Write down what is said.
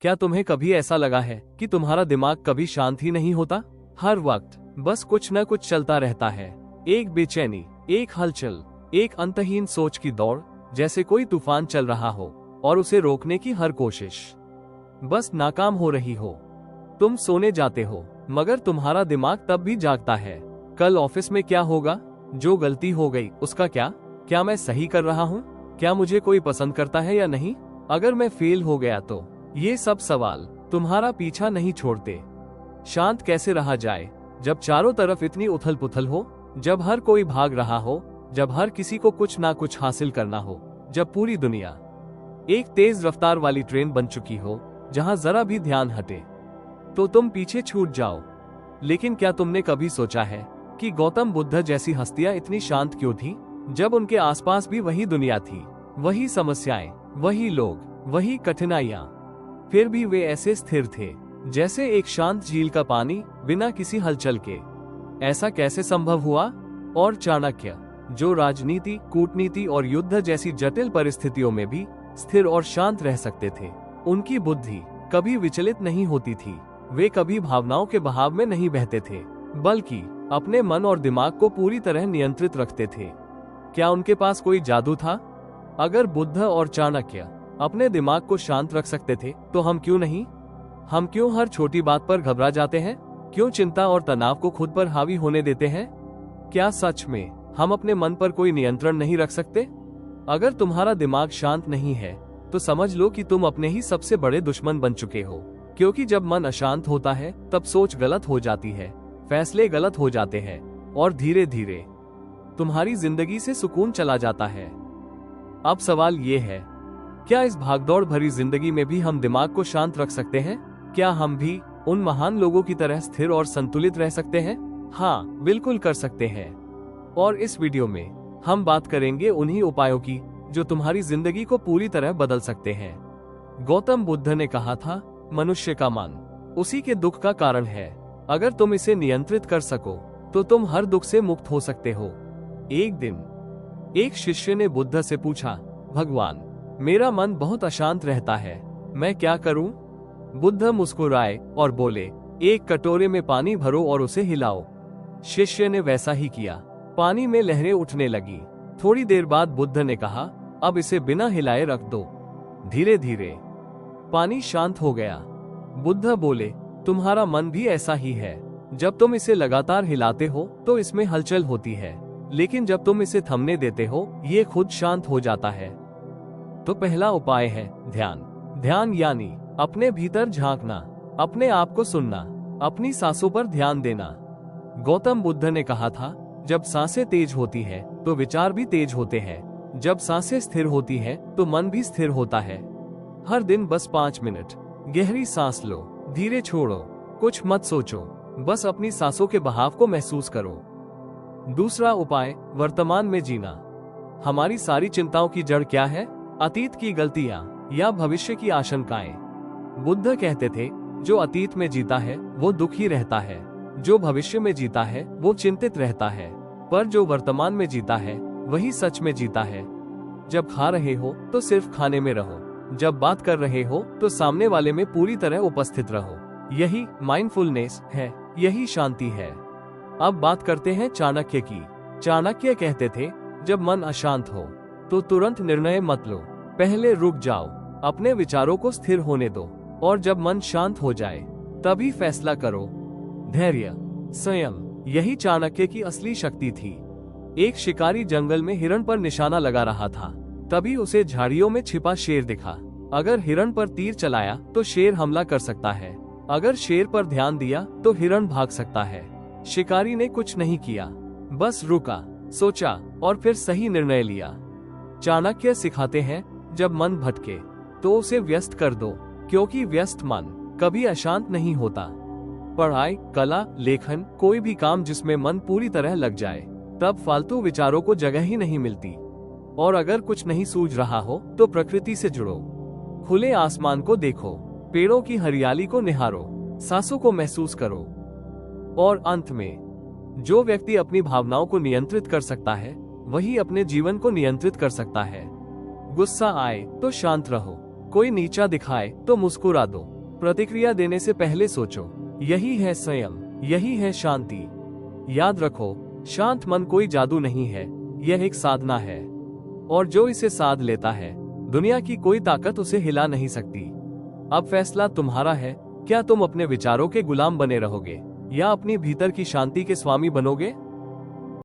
क्या तुम्हें कभी ऐसा लगा है कि तुम्हारा दिमाग कभी शांत ही नहीं होता? हर वक्त बस कुछ न कुछ चलता रहता है। एक बेचैनी, एक हलचल, एक अंतहीन सोच की दौड़, जैसे कोई तूफान चल रहा हो और उसे रोकने की हर कोशिश बस नाकाम हो रही हो। तुम सोने जाते हो मगर तुम्हारा दिमाग तब भी जागता है। कल ऑफिस में क्या होगा? जो गलती हो गई उसका क्या? क्या मैं सही कर रहा हूँ? क्या मुझे कोई पसंद करता है या नहीं? अगर मैं फेल हो गया तो? ये सब सवाल तुम्हारा पीछा नहीं छोड़ते। शांत कैसे रहा जाए जब चारों तरफ इतनी उथल पुथल हो, जब हर कोई भाग रहा हो, जब हर किसी को कुछ ना कुछ हासिल करना हो, जब पूरी दुनिया एक तेज रफ्तार वाली ट्रेन बन चुकी हो जहां जरा भी ध्यान हटे तो तुम पीछे छूट जाओ। लेकिन क्या तुमने कभी सोचा है कि गौतम बुद्ध जैसी हस्तियां इतनी शांत क्यों थी, जब उनके आसपास भी वही दुनिया थी, वही समस्याएं, वही लोग, वही कठिनाइयां, फिर भी वे ऐसे स्थिर थे जैसे एक शांत झील का पानी बिना किसी हलचल के। ऐसा कैसे संभव हुआ? और चाणक्य, जो राजनीति, कूटनीति और युद्ध जैसी जटिल परिस्थितियों में भी स्थिर और शांत रह सकते थे, उनकी बुद्धि कभी विचलित नहीं होती थी। वे कभी भावनाओं के बहाव में नहीं बहते थे, बल्कि अपने मन और दिमाग को पूरी तरह नियंत्रित रखते थे। क्या उनके पास कोई जादू था? अगर बुद्ध और चाणक्य अपने दिमाग को शांत रख सकते थे तो हम क्यों नहीं? हम क्यों हर छोटी बात पर घबरा जाते हैं? क्यों चिंता और तनाव को खुद पर हावी होने देते हैं? क्या सच में हम अपने मन पर कोई नियंत्रण नहीं रख सकते? अगर तुम्हारा दिमाग शांत नहीं है तो समझ लो कि तुम अपने ही सबसे बड़े दुश्मन बन चुके हो। क्योंकि जब मन अशांत होता है तब सोच गलत हो जाती है, फैसले गलत हो जाते हैं और धीरे धीरे तुम्हारी जिंदगी से सुकून चला जाता है। अब सवाल ये है, क्या इस भागदौड़ भरी जिंदगी में भी हम दिमाग को शांत रख सकते हैं? क्या हम भी उन महान लोगों की तरह स्थिर और संतुलित रह सकते हैं? हाँ, बिल्कुल कर सकते हैं। और इस वीडियो में हम बात करेंगे उन्हीं उपायों की जो तुम्हारी जिंदगी को पूरी तरह बदल सकते हैं। गौतम बुद्ध ने कहा था, मनुष्य का मन उसी के दुख का कारण है। अगर तुम इसे नियंत्रित कर सको तो तुम हर दुख से मुक्त हो सकते हो। एक दिन एक शिष्य ने बुद्ध से पूछा, भगवान, मेरा मन बहुत अशांत रहता है, मैं क्या करूं? बुद्ध मुस्कुराए और बोले, एक कटोरे में पानी भरो और उसे हिलाओ। शिष्य ने वैसा ही किया। पानी में लहरें उठने लगी। थोड़ी देर बाद बुद्ध ने कहा, अब इसे बिना हिलाए रख दो। धीरे धीरे पानी शांत हो गया। बुद्ध बोले, तुम्हारा मन भी ऐसा ही है। जब तुम इसे लगातार हिलाते हो तो इसमें हलचल होती है, लेकिन जब तुम इसे थमने देते हो ये खुद शांत हो जाता है। तो पहला उपाय है ध्यान। ध्यान यानी अपने भीतर झांकना, अपने आप को सुनना, अपनी सांसों पर ध्यान देना। गौतम बुद्ध ने कहा था, जब सांसें तेज होती है तो विचार भी तेज होते हैं। जब सांसें स्थिर होती है तो मन भी स्थिर होता है। हर दिन बस 5 मिनट गहरी सांस लो, धीरे छोड़ो, कुछ मत सोचो, बस अपनी सांसों के बहाव को महसूस करो। दूसरा उपाय, वर्तमान में जीना। हमारी सारी चिंताओं की जड़ क्या है? अतीत की गलतियां या भविष्य की आशंकाएं। बुद्ध कहते थे, जो अतीत में जीता है वो दुखी रहता है, जो भविष्य में जीता है वो चिंतित रहता है, पर जो वर्तमान में जीता है वही सच में जीता है। जब खा रहे हो तो सिर्फ खाने में रहो, जब बात कर रहे हो तो सामने वाले में पूरी तरह उपस्थित रहो। यही माइंडफुलनेस है, यही शांति है। अब बात करते हैं चाणक्य की। चाणक्य कहते थे, जब मन अशांत हो तो तुरंत निर्णय मत लो, पहले रुक जाओ, अपने विचारों को स्थिर होने दो, और जब मन शांत हो जाए तभी फैसला करो। धैर्य, संयम, यही चाणक्य की असली शक्ति थी। एक शिकारी जंगल में हिरण पर निशाना लगा रहा था, तभी उसे झाड़ियों में छिपा शेर दिखा। अगर हिरण पर तीर चलाया तो शेर हमला कर सकता है, अगर शेर पर ध्यान दिया तो हिरण भाग सकता है। शिकारी ने कुछ नहीं किया, बस रुका, सोचा और फिर सही निर्णय लिया। चाणक्य सिखाते हैं, जब मन भटके तो उसे व्यस्त कर दो, क्योंकि व्यस्त मन कभी अशांत नहीं होता। पढ़ाई, कला, लेखन, कोई भी काम जिसमें मन पूरी तरह लग जाए, तब फालतू विचारों को जगह ही नहीं मिलती। और अगर कुछ नहीं सूझ रहा हो तो प्रकृति से जुड़ो, खुले आसमान को देखो, पेड़ों की हरियाली को निहारो, सांसों को महसूस करो। और अंत में, जो व्यक्ति अपनी भावनाओं को नियंत्रित कर सकता है वही अपने जीवन को नियंत्रित कर सकता है। गुस्सा आए तो शांत रहो, कोई नीचा दिखाए तो मुस्कुरा दो। प्रतिक्रिया देने से पहले सोचो। यही है संयम, यही है शांति। याद रखो, शांत मन कोई जादू नहीं है, यह एक साधना है। और जो इसे साध लेता है, दुनिया की कोई ताकत उसे हिला नहीं सकती। अब फैसला तुम्हारा है, क्या तुम अपने विचारों के गुलाम बने रहोगे या अपनी भीतर की शांति के स्वामी बनोगे?